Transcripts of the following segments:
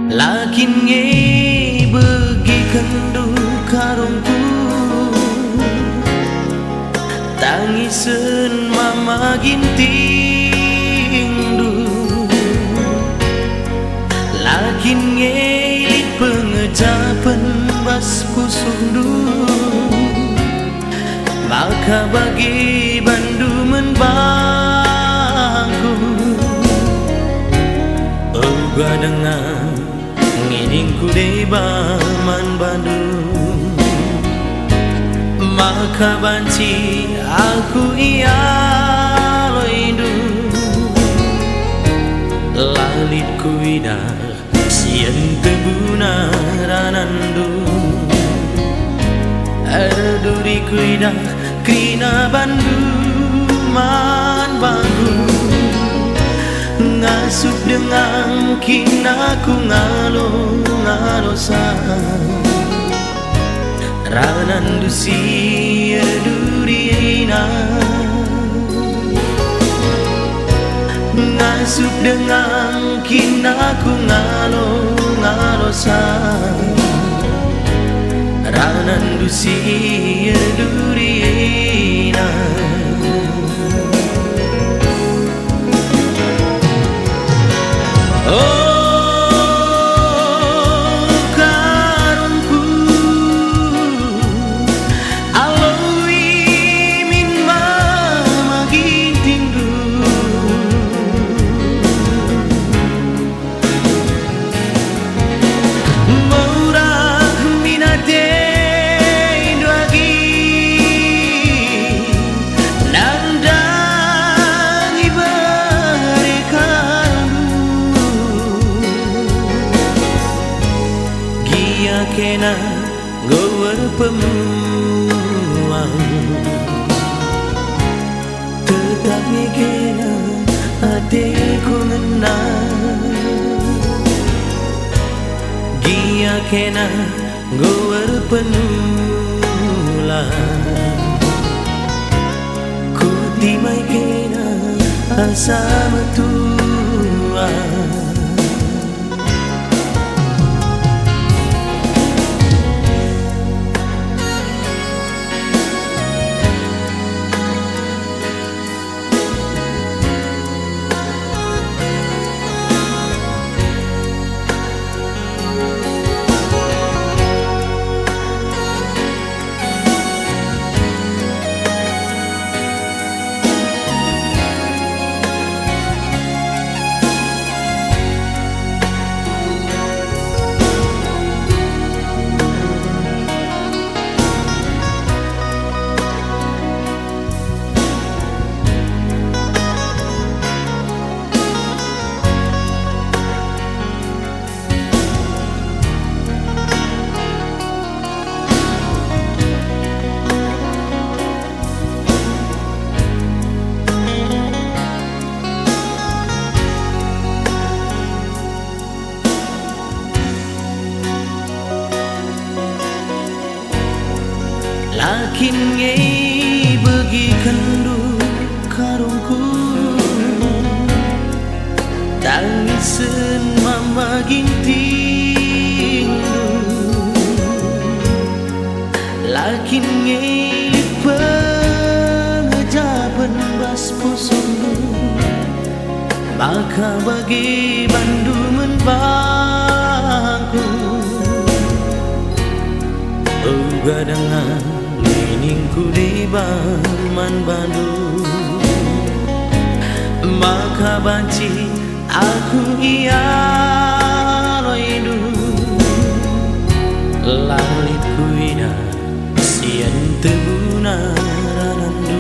Lakin nge begi kendu karungku tangiseun mama gintingdu. Lakin nge ilit pengejapan bas pusundu maka bagi bandu menbangku uga dengan ngidingku debaman Bandung maka banci aku iya loindu lalitku idah sieun teu bunaranandu arduriku idah krina banduman Bandung ngasup dengan kinaku ngalosa ranan dusi erdurina ngasup dengan kinaku ngalosa ranan dusi erdurina. Kena gawar pemuang tetap kena hatiku menang gia kena gawar penulang ku timai kena asa metuang. Lakin nge begi kendu karungku tangiseun mama gintingdu. Lakin nge pengejaban bas pusundu maka bagi bandu menbangku uga dengan ningku di baman Bandung maka banci aku iya loindu lalitku ina sieun teu bunaranandu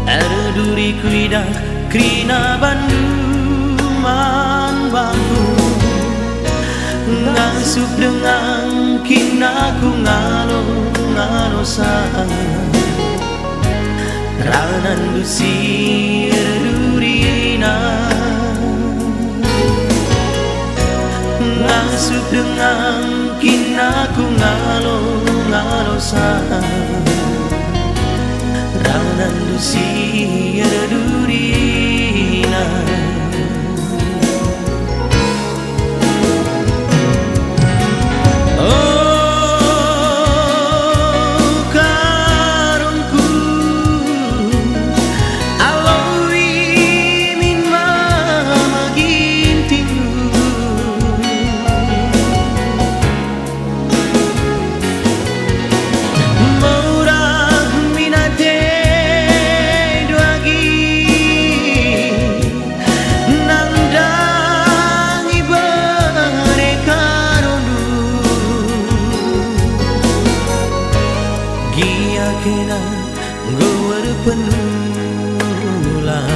arduriku idah krina Bandung teman bangku, ngasup dengan kinaku ngalo sayang. Ranan dusir durina, ngasup dengan kinaku ngalo sayang. Ranan dusir durina. Kena gowar penulang,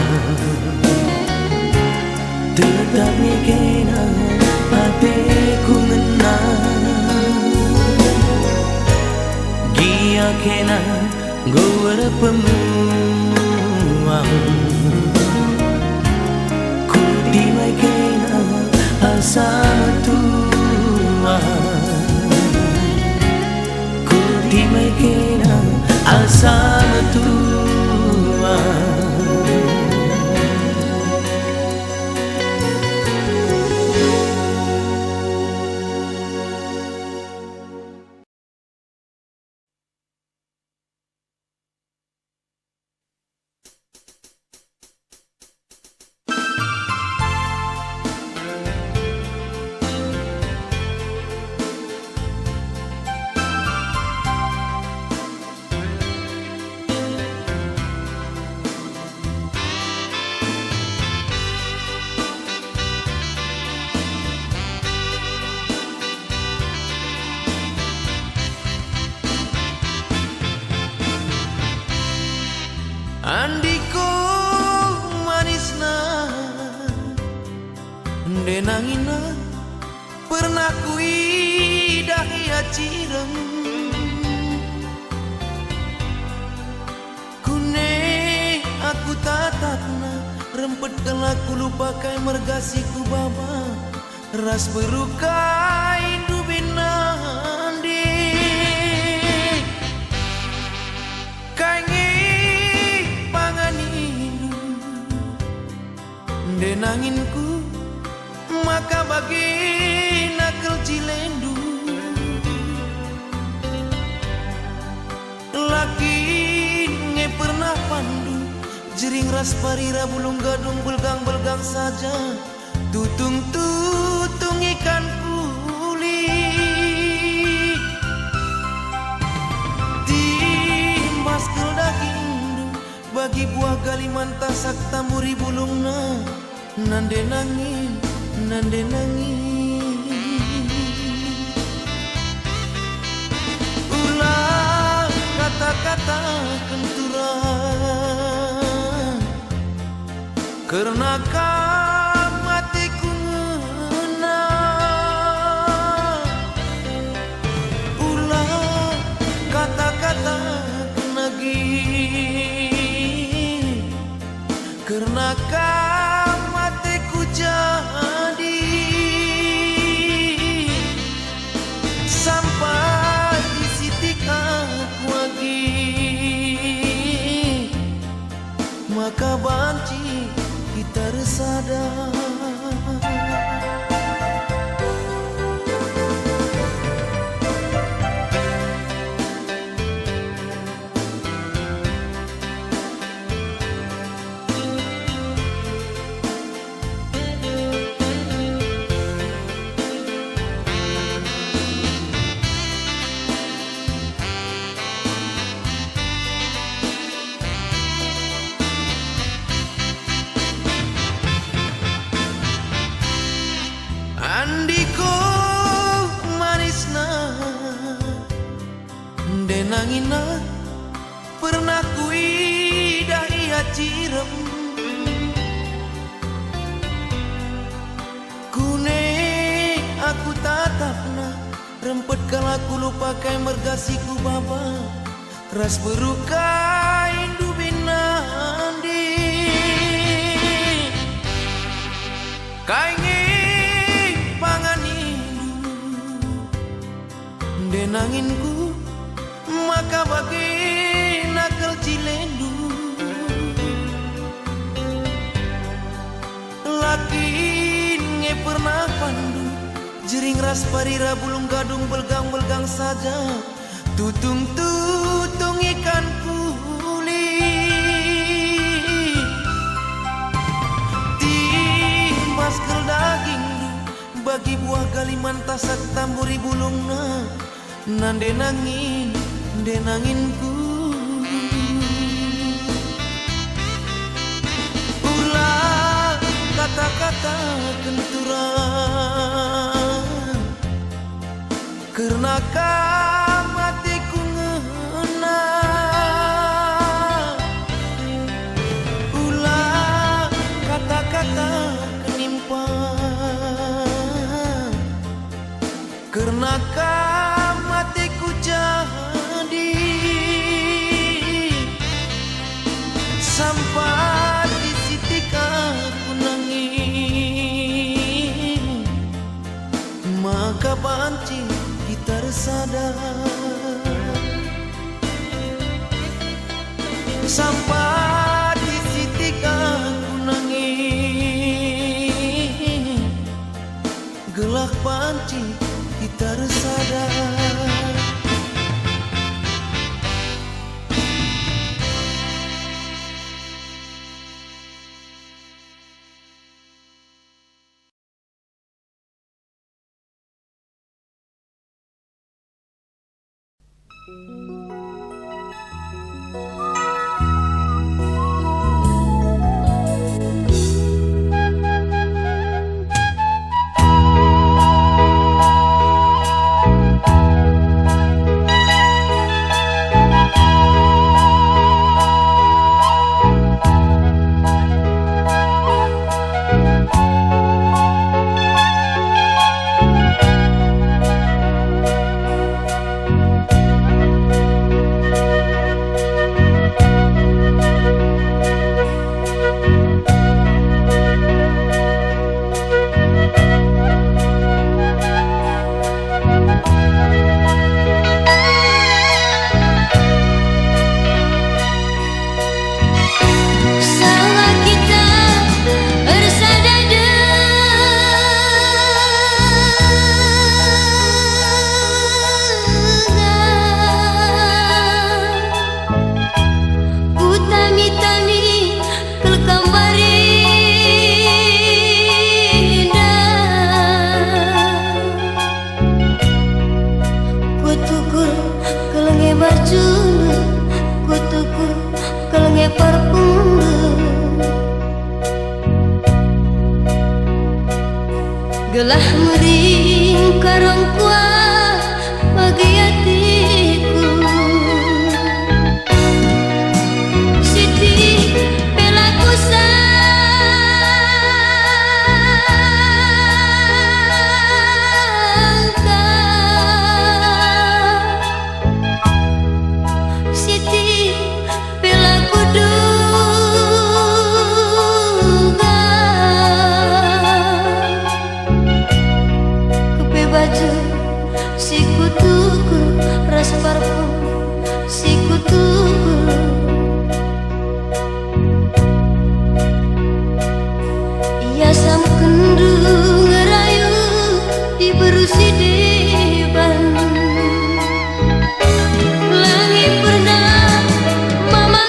tetap kena hatiku menang. Gia kena gowar pemuang, ku dimai kena asa tuang, ku dimai kena asa tua. Andiko manisna denangina pernah kui dahi acirem kune aku tatatna rempet aku lupakai mergasiku baba ras berukai dubinandi kange denanginku maka bagi nakal cilendu laki nge pernah pandu jering ras parira bulung gadung belgang saja tutung ikan kulit timbas kel daging bagi buah galimanta sakta muri bulungna nande nangin ulah kata-kata kenturan karena matiku ngena ulah kata-kata kenagi karena jadi sampai di titik aku lagi maka banci kita resada. Andiko manisna denangina pernah kui dahi acirem rempet kala kulo pakai mergasiku baba ras berukai indu binandi kaingi panganindu denanginku maka bagi nakal cilendu lakin nge pernah pandu jering ras parira bulung gadung belgang-belgang saja tutung-tutung ikan kulit timbas kel daging bagi buah galiman tasak tamburi bulungna nan denanginku ulah kata-kata kenturan karena matiku ngena ulah kata-kata kenimpan karena matiku jadi sampai di titik aku nangis maka banci kita sadar sampai di titik aku nangis gelak banci kita sadar gelah mering karang kuat bagi hatiku Siti pelaku sangka Siti pelaku baju si kutuku ras parfum si kutuku ia sam kendu ngerayu di berusi deban langit pernah mama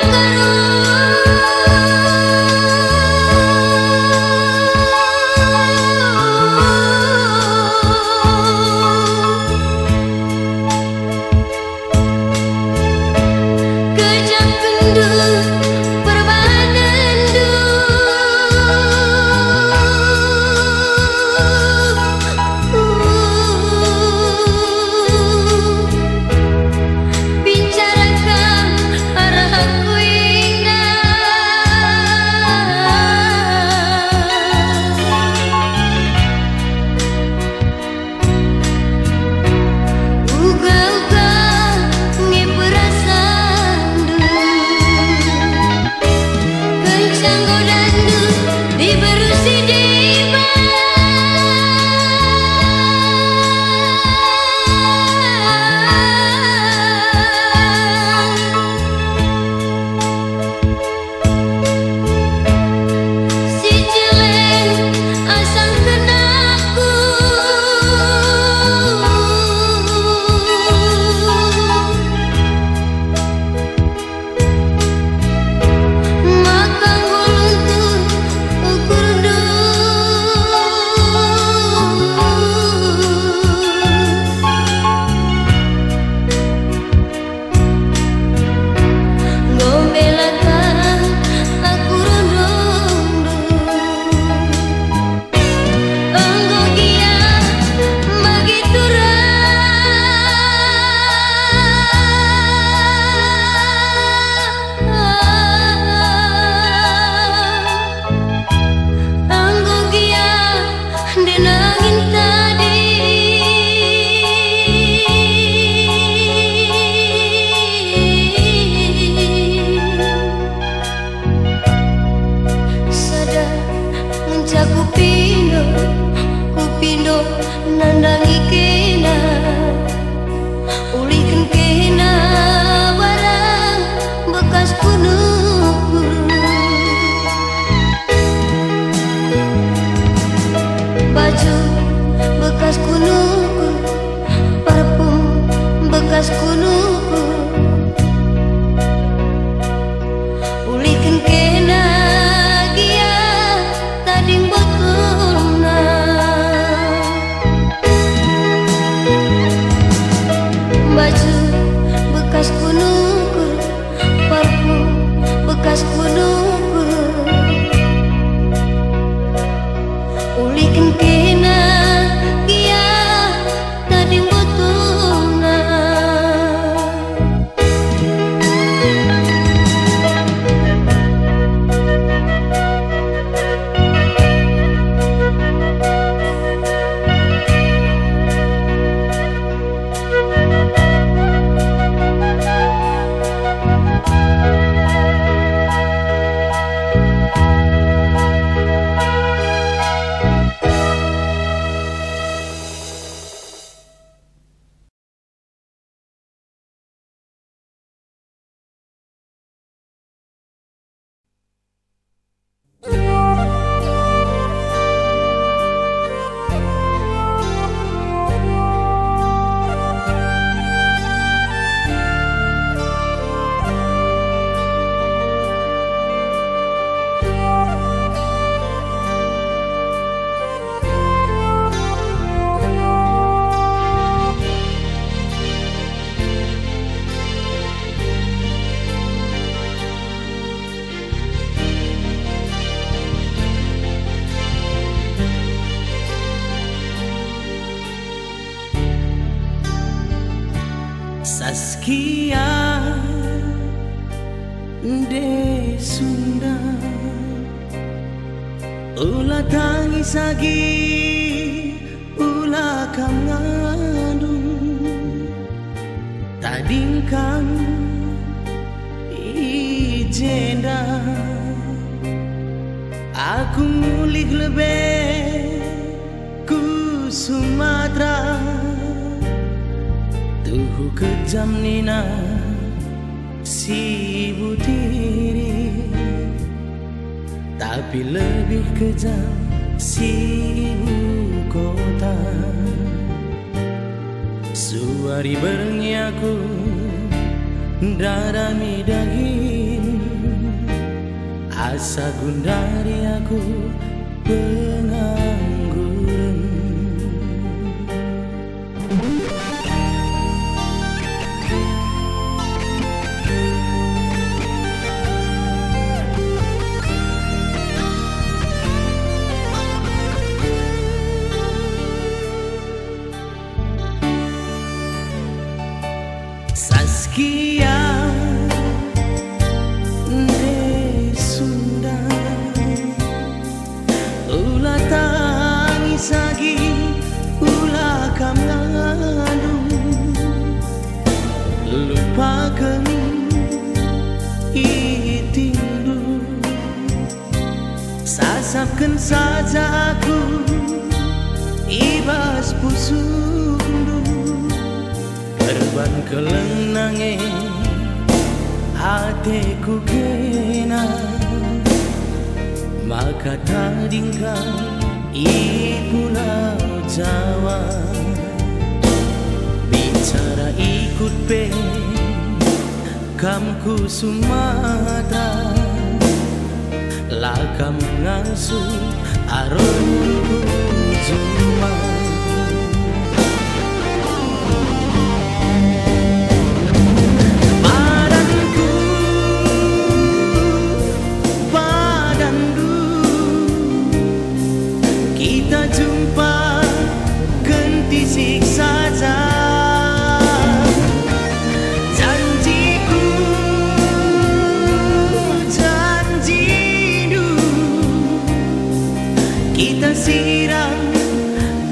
Saskia de Sunda ulah tangis lagi ulah kam ngandung tadingkan ijenda aku ngulik lebih ku Sumatera tuh kejam nina si butiri tapi lebih kejam si ibu kota suari berengi aku darami daging asa gundari aku pengangguran. Saskia de Sunda ulah tangis lagi ulah kam ngandung lupakan itindu sasapkan saja aku ibas pusundu Perban kelenange hatiku kena maka tadingkan i Pulau Jawa bicara ikut pe kamku Sumatera lakam ngasuh aronku Juma saja janjiku janjimu kita siram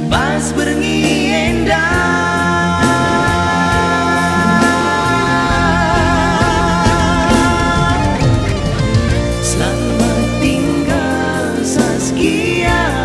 pas berengi endah selamat tinggal Saskia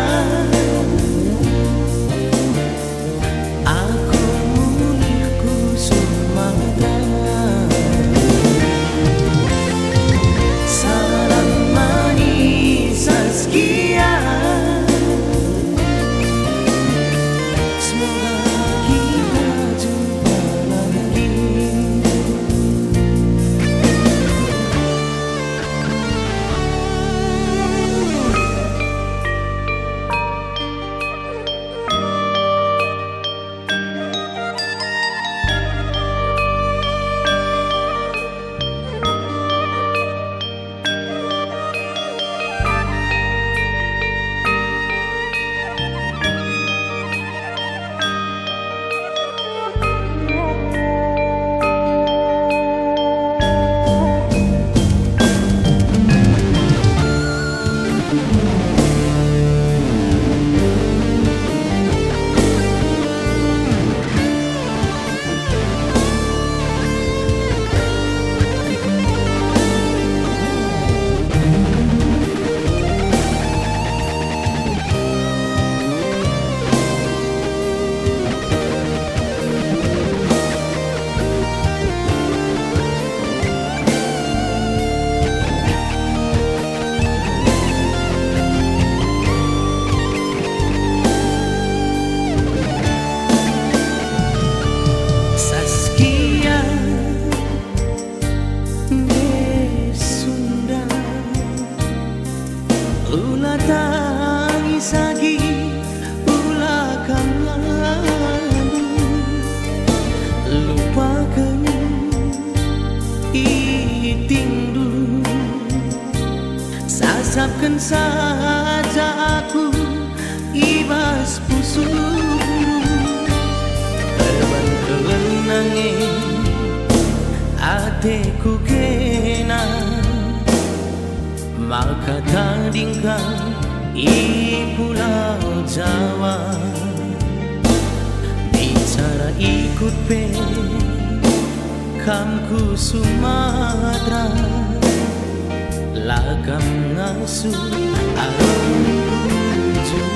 ulah tangis lagi ulah kam ngandung lupakan itindu sasapkan saja aku ibas pusuh perban kelenange Hatiku kena maka tandingkan i Pulau Jawa. Bicara ikut pe kamku Sumatera, lagam ngasuh aromku cuma.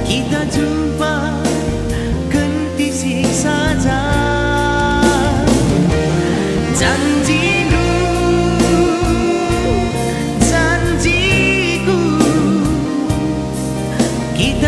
Kita jumpa kentisik saja. Janjimu, janjiku, kita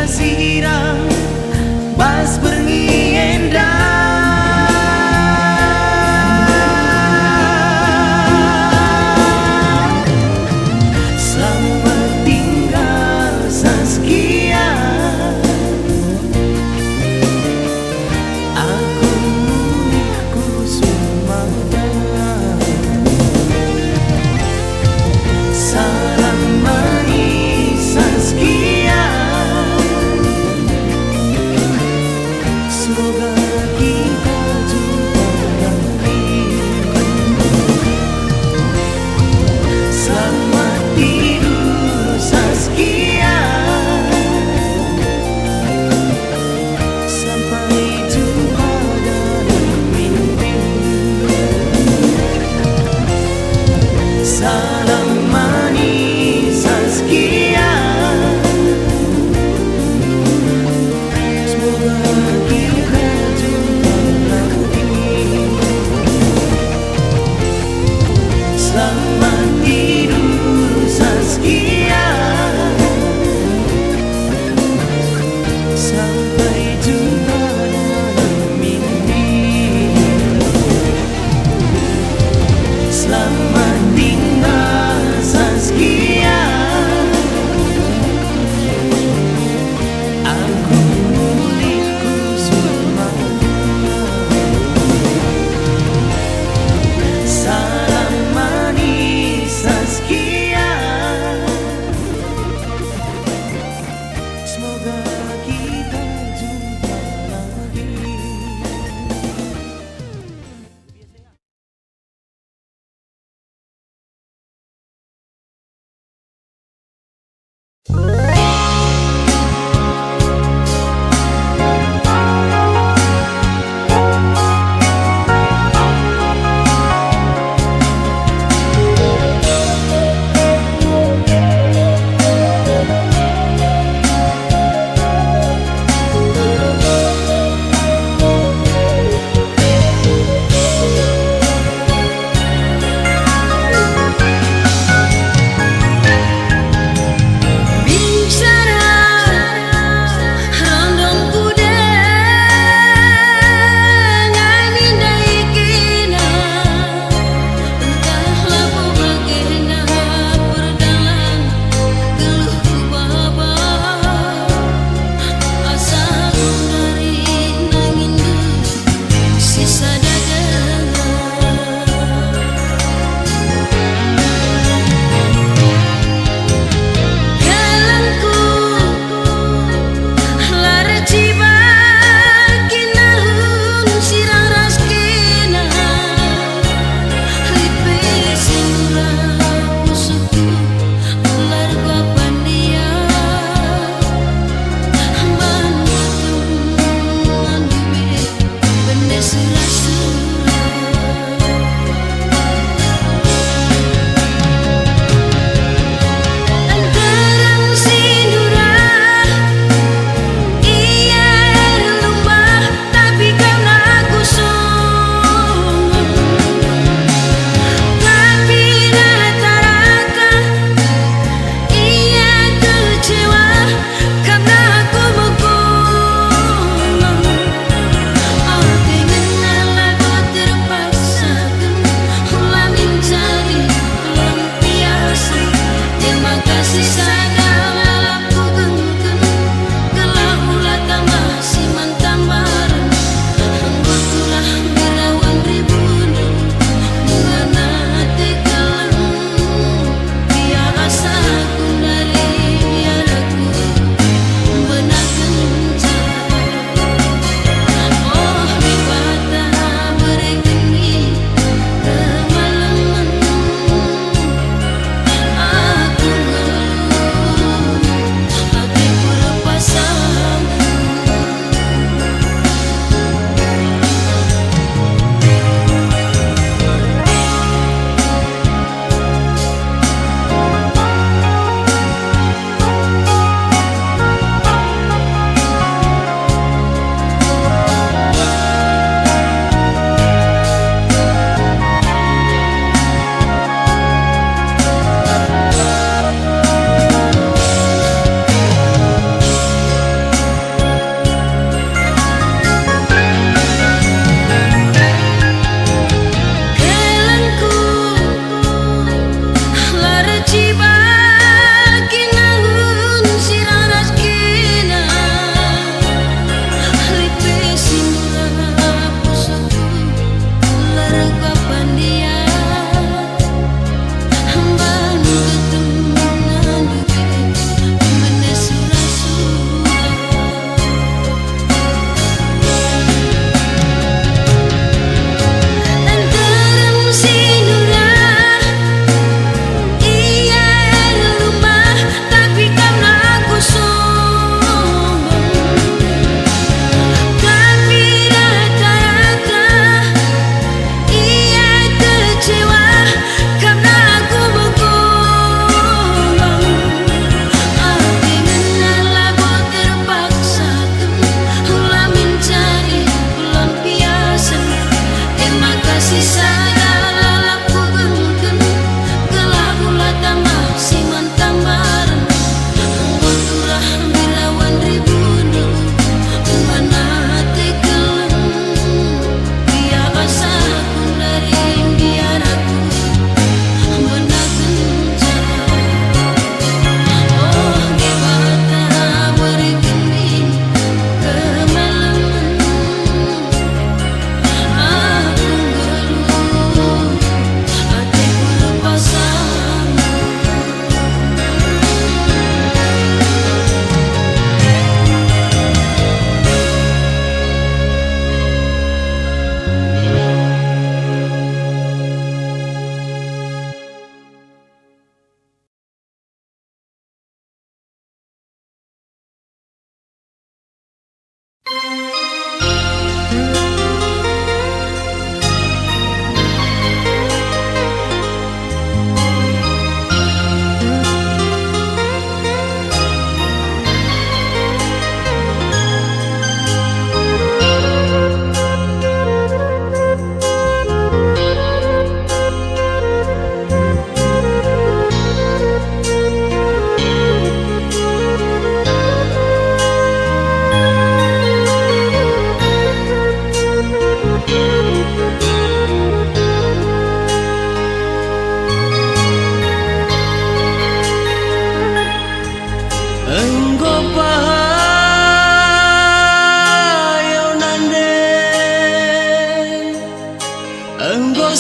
Engkau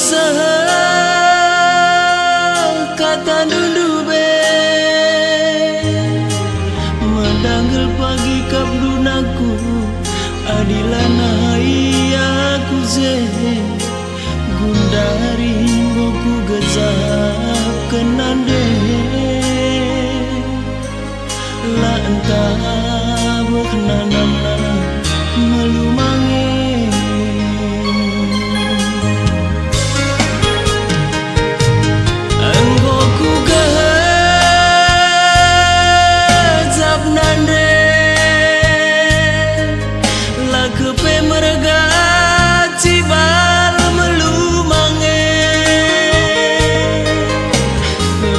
kata dudube mendanggel pagi kap dunaku adilana aku ze gundari goku gezap kenande la entah beknanana melumange enggoku gezap nande la kepe merga cibal melumange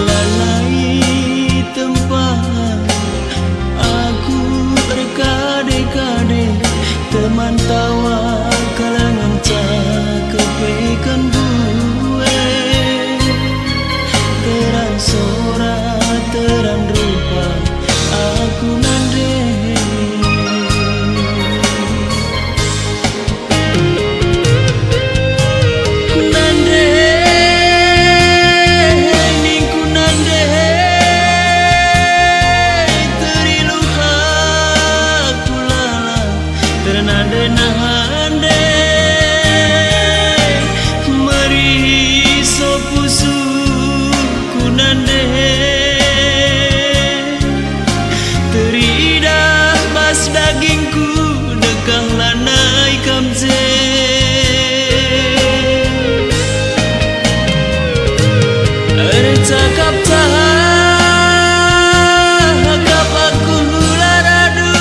lalai tempat aku berkade-kade teman tawa kalangan cakepekan gue terang sora terang rupa aku nande nande nahande meri sopusu kunande teridah bas dagingku dekah lanai kamze cakap cakap aku laradu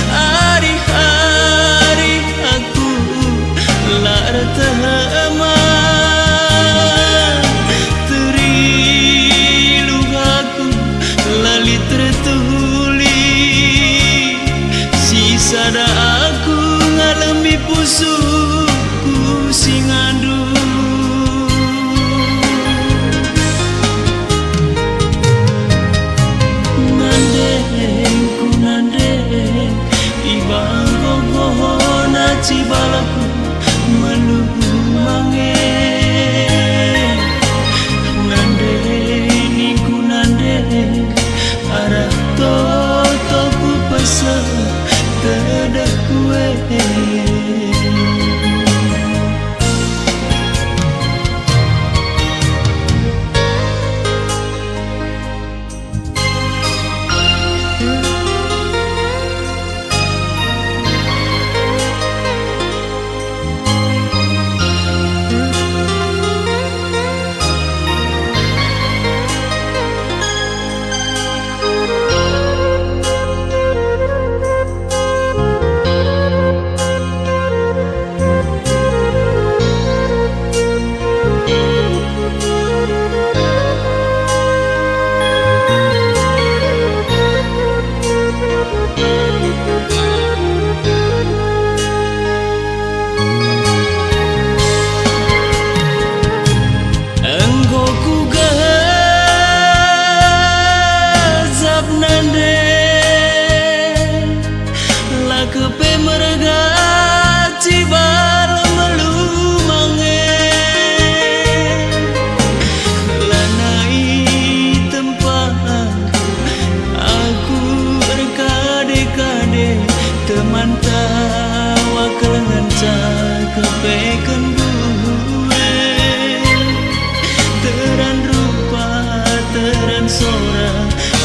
hari-hari aku lar teman terilu aku lali tertuli sisa da aku ngalami pusuku singadu cibalaku melumange nande niku nande arah totoku pesan tedak kue kepe merga cibal melumange lanai tempat aku berkade-kade teman tawa kelengan cakepekan gue teran rupa teran sora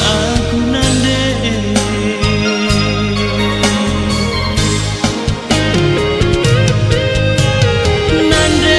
aku nande nande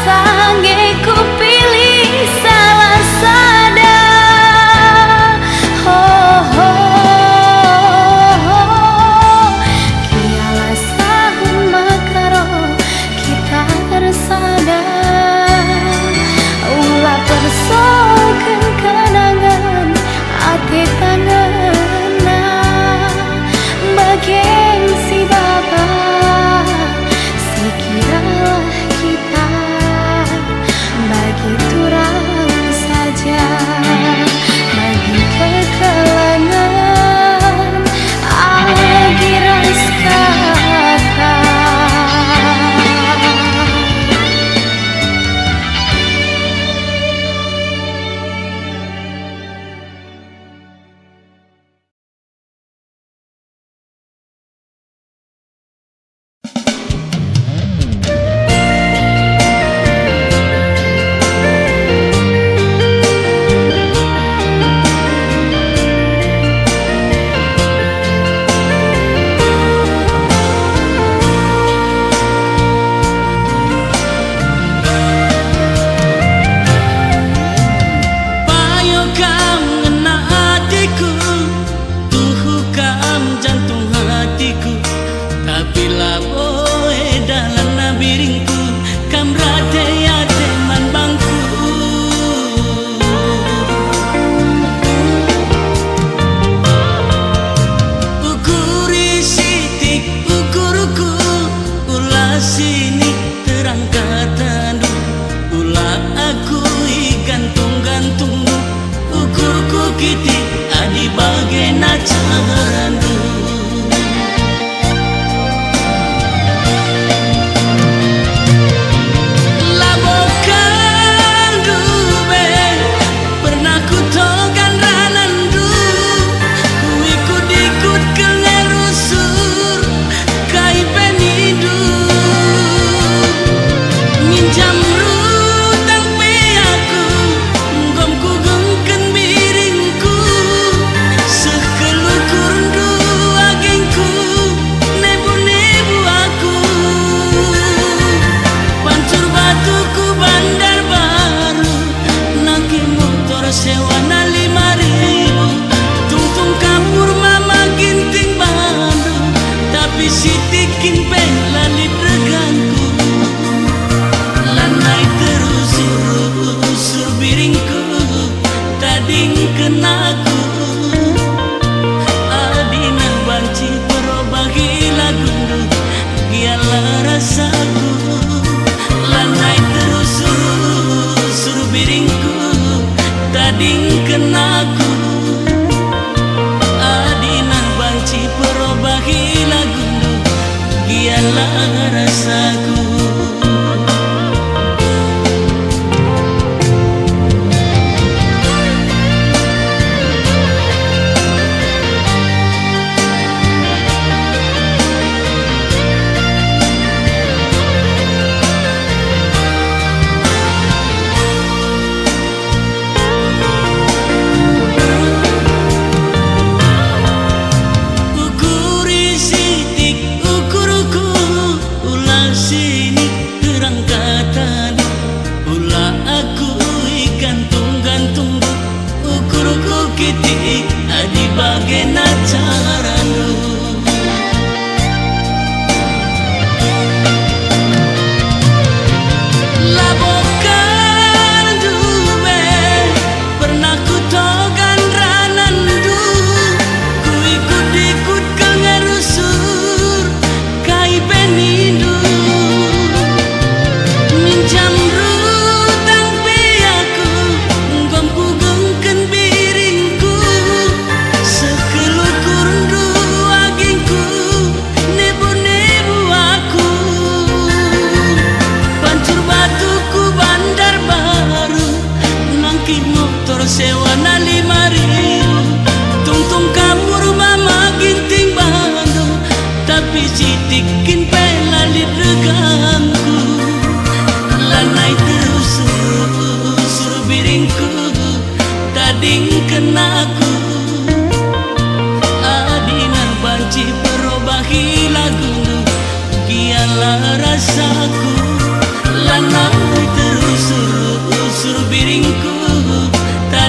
sange ku pilih salah sada. Oh, oh, oh. Kialah sahun makaro kita tersada. Ulah persoalkan kenangan ate tangan bagian si baba. Sekiralah kita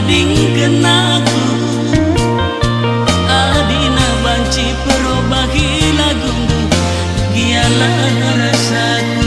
ading kenaku adina banci perobahi lagundu gialah rasaku.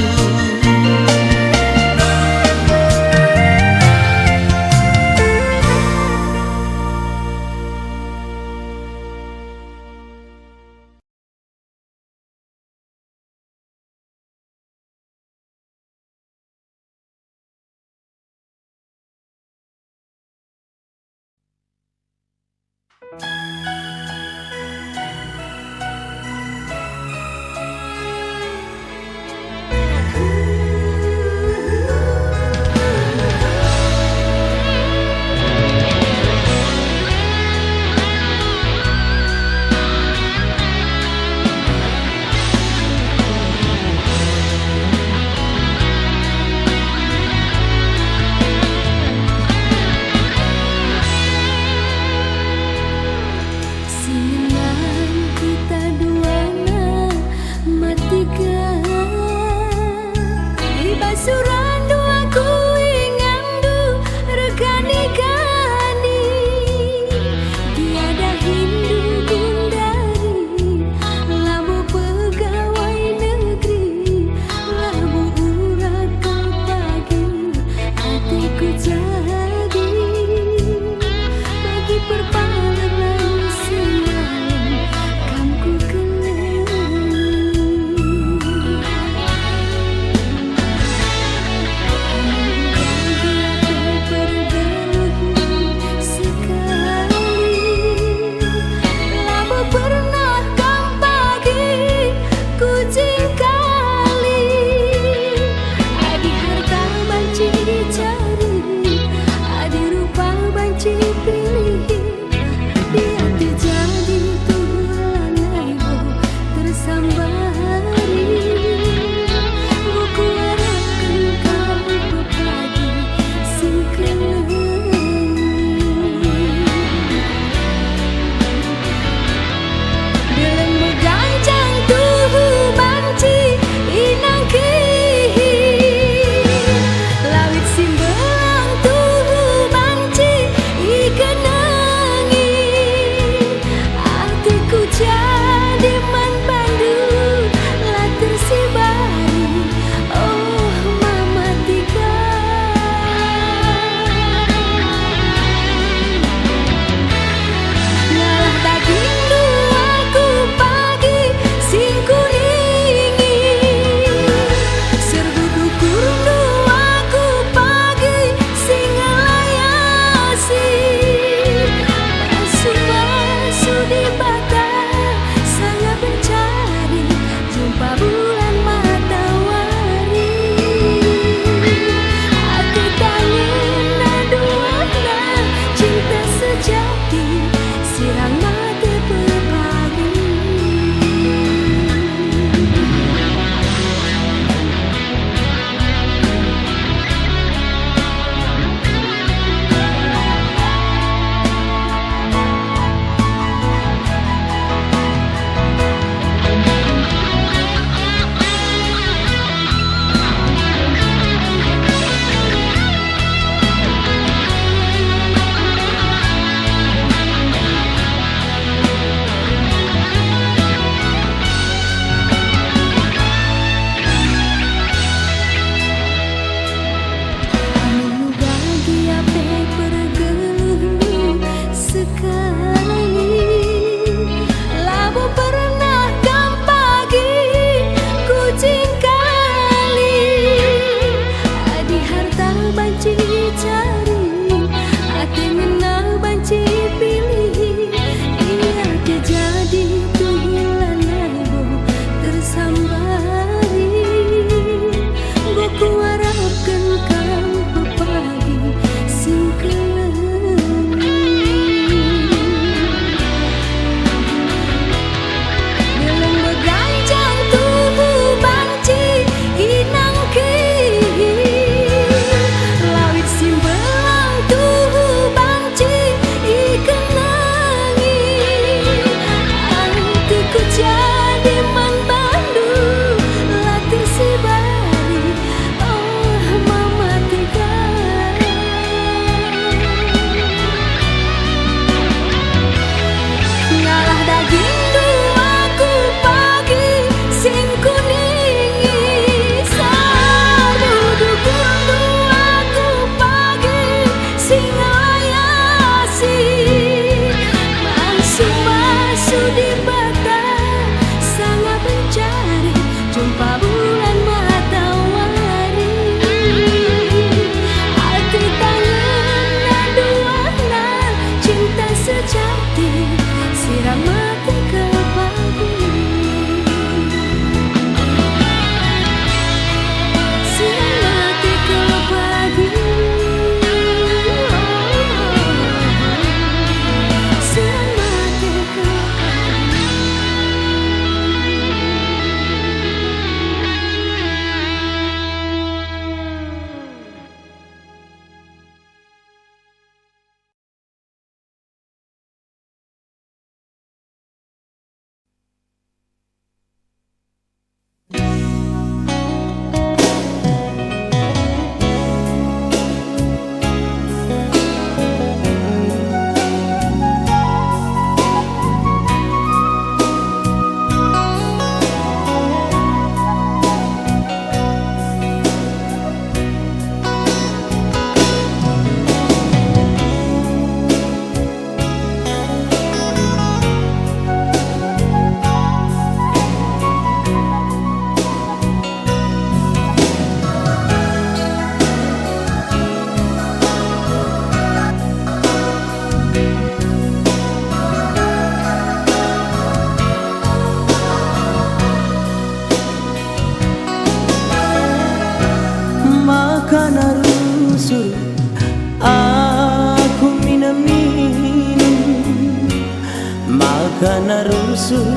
Makana rusuh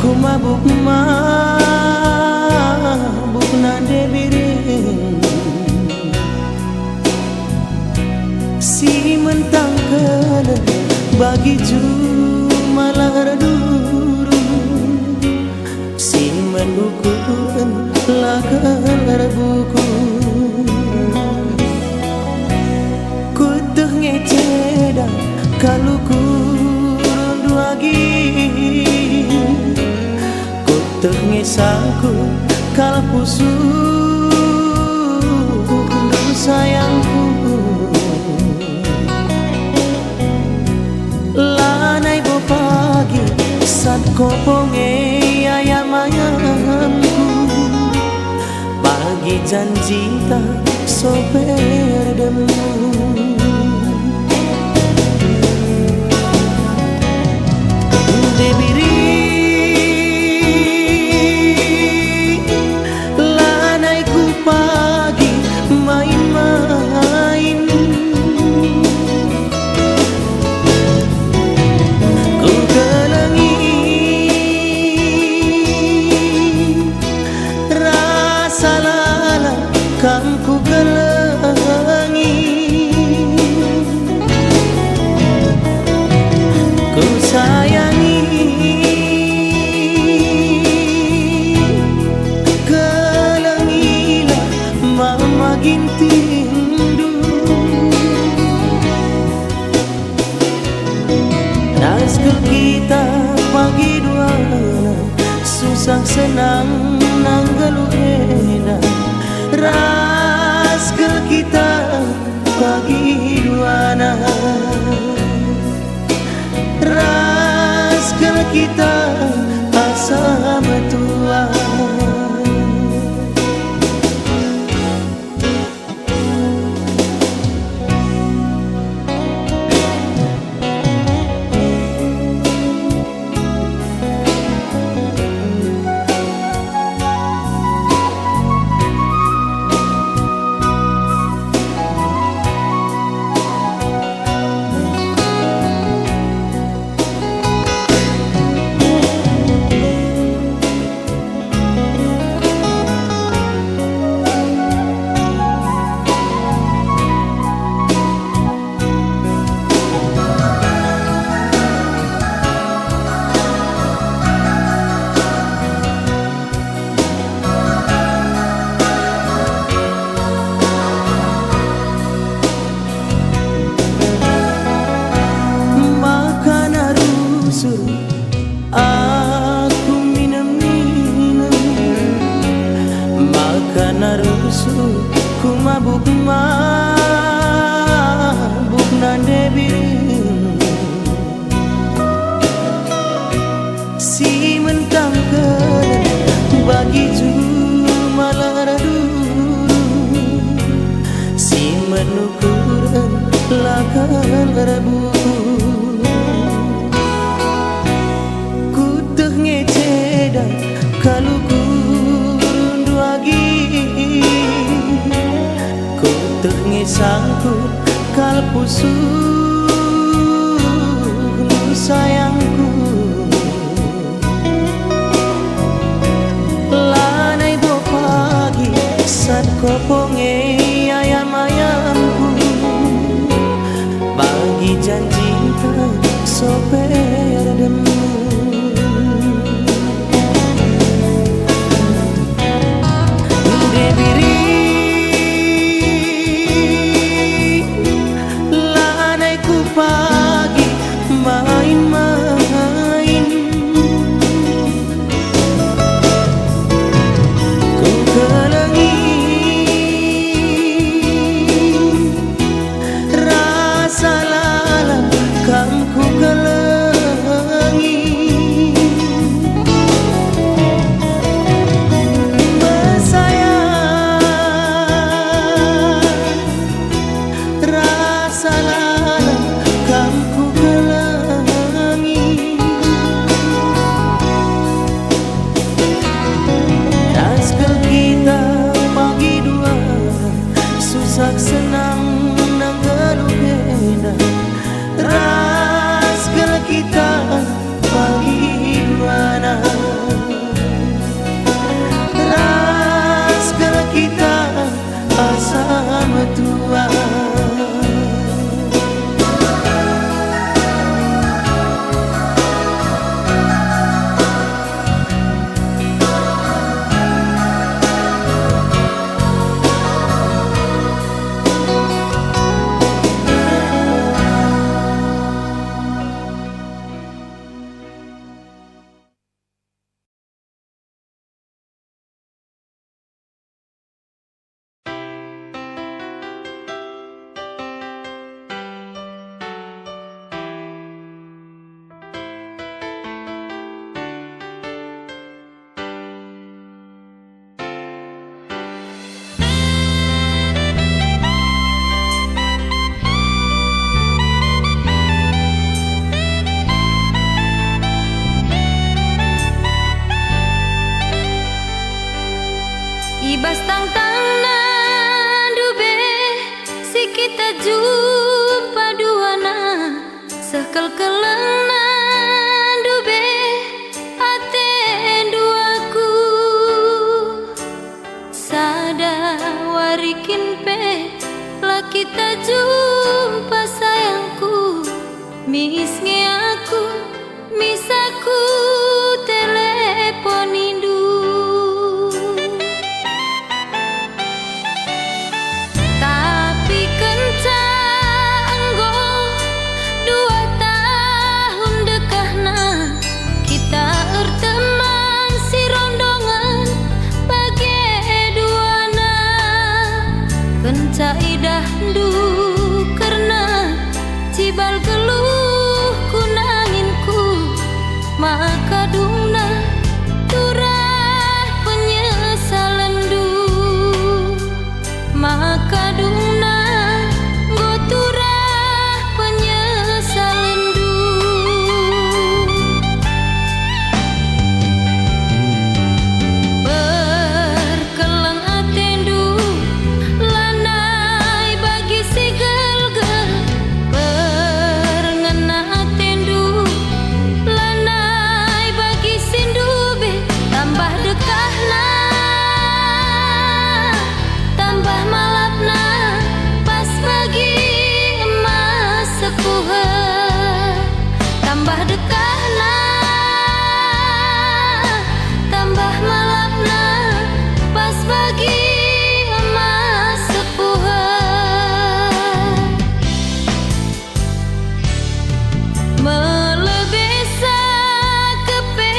ku mabuk nande biring si mentang kena bagi jumalar duru si mendukuran lakar buku kutuh ngeceda kalau kurun lagi kutuh ngesaku kalau pusuh sayangku lanai bo pagi saat koponge ayam-ayamku pagi janji tak soper demu debiri lanai ku pagi main-main ku kelengi rasa lala kam ku kelengi ku sayangi kelengilah mama gintindu naskah kita pagi duana susah senang nanggalu enak raskal kita pagi duana raskal kita asa betua aku minum-minum makana rusuh ku mabuk nande biring si mentang kena bagi jumalar dulu si menukuran lakar buku kalau kurun lagi kutuh ngesangku kal pusuh sayangku lanai bo pagi saat koponge ayam-ayamku bagi janji tak soper demu pagi main-main ku kelengi rasa lala kam ku kelengi bersayang rasa lala ku kelangi naskah kita pagi dua susah senang nanggalu beda naskah kita pagi kita jumpa duana sekel-kelena dube ate duaku sada warikin pe lah kita jumpa sayangku misnge aku misaku telepon indu tapi kencanggo 2 tahun dekahna kita erteman si rondongan bagai duana kenca idah du karena cibal geluh kunanginku maka dungna turah penyesalan du maka dungna go turah penyesalan du berkelang atendu lanai bagi si gel-gel berngena atendu lanai bagi sindube tambah dekahna tambah malapna pas bagi emas sepuhe tambah dekahna tambah malapna pas bagi emas sepuhe melebesa kepe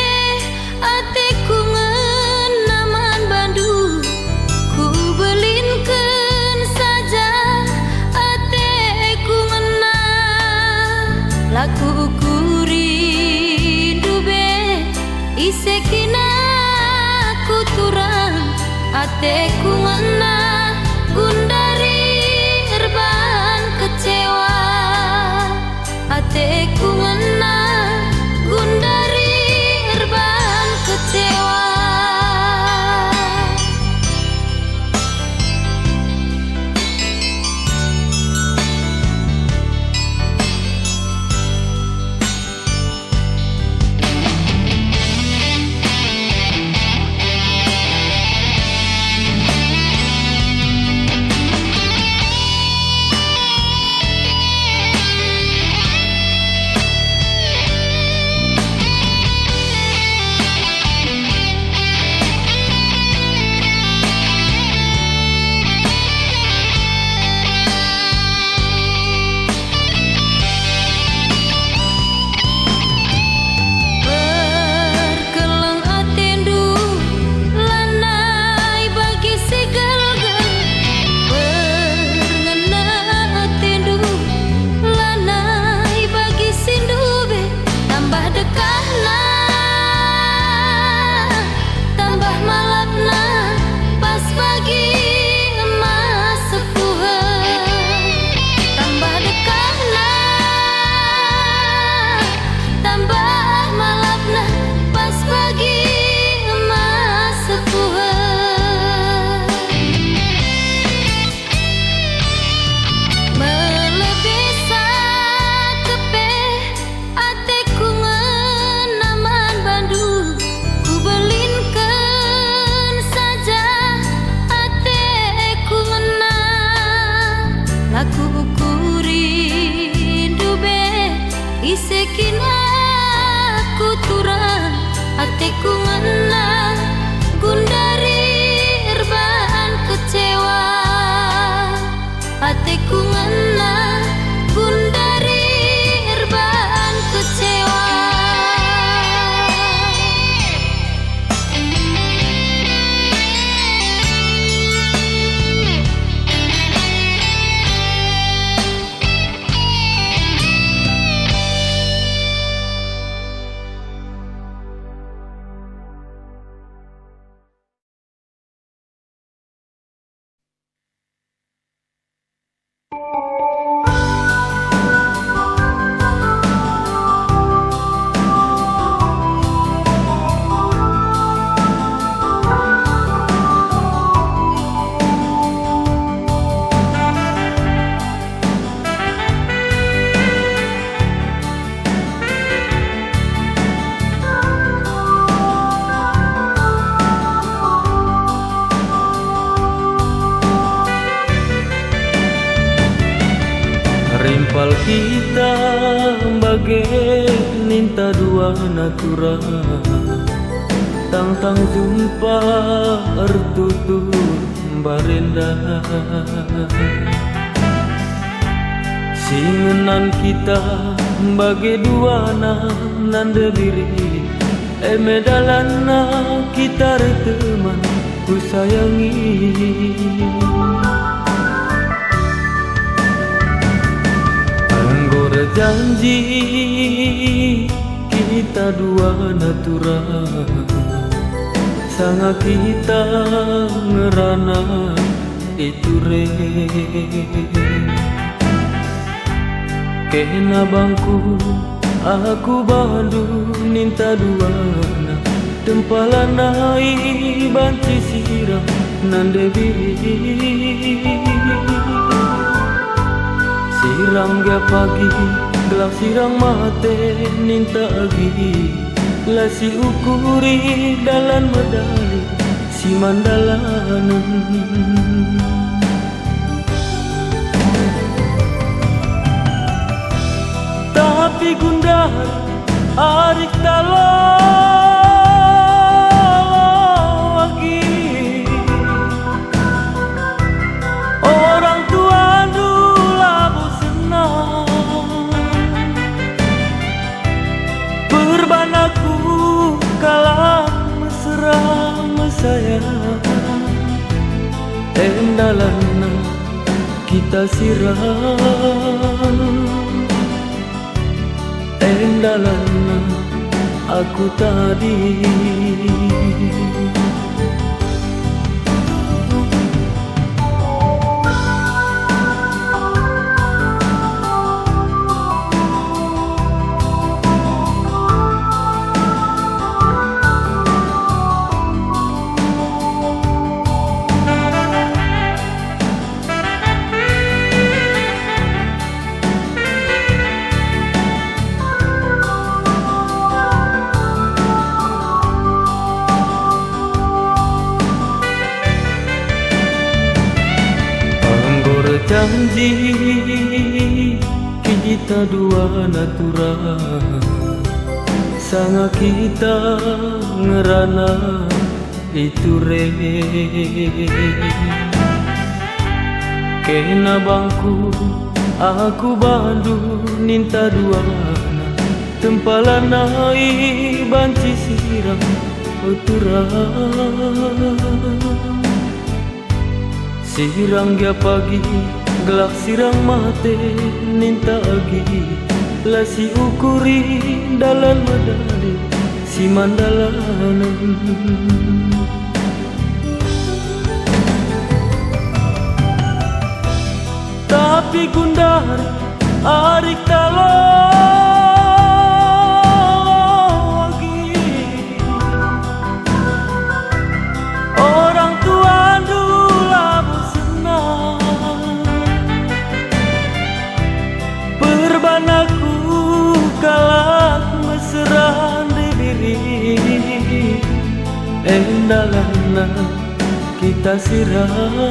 ateku ngenaman bandu ku belinkeun saja ateku ngena laku kurindu be isekina ku turang ateku ngena gundari erban kecewa ateku ngena gundari erban kecewa berkelang atendu lanai bagi si gel-gel berngena atendu lanai bagi sindube tambah dekahna tambah malapna pas bagi emas sepuhe tambah dekahna tambah malapna pas bagi emas sepuhe melebesa kepe ateku ngenaman bandu ku belinkeun saja ateku ngena laku kurindu be isekin aku turang ateku ngena gundari erban kecewa ateku ngena gundari erban kecewa Rimpal kita bagai ninta dua natura, tang-tang jumpa ertutur barenda. Singenan kita bagai dua nanda diri, medalana kita teman ku sayangi. Janji kita dua natura, sanga kita ngerana itu re. Kena bangku aku bandu ninta duana, tempalana banci sirah nande biri. Sirang ga pagi, gelap sirang mate ninta agi, lasi ukuri dalam medali si mandalanan. Tapi gundar arik lagi, orang tua dulu senang, berbanaku kalah mesra mesayang, endalana kita siram, endalana aku tadi. Janji kita dua natura, sanga kita ngerana itu re. Kena bangku aku bandu ninta duana, tempalana banci sirang utura. Sirang ga pagi, gelap sirang mate ninta agi, lasi ukuri dalam medali si mandalanan. Tapi gundar arik lagi, orang tua dulu senang, berbanaku kalah mesra diri, endalana kita siram,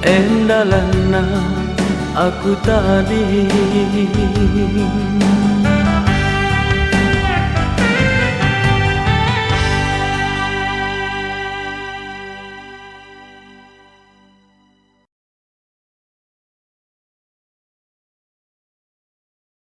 endalana aku tadi.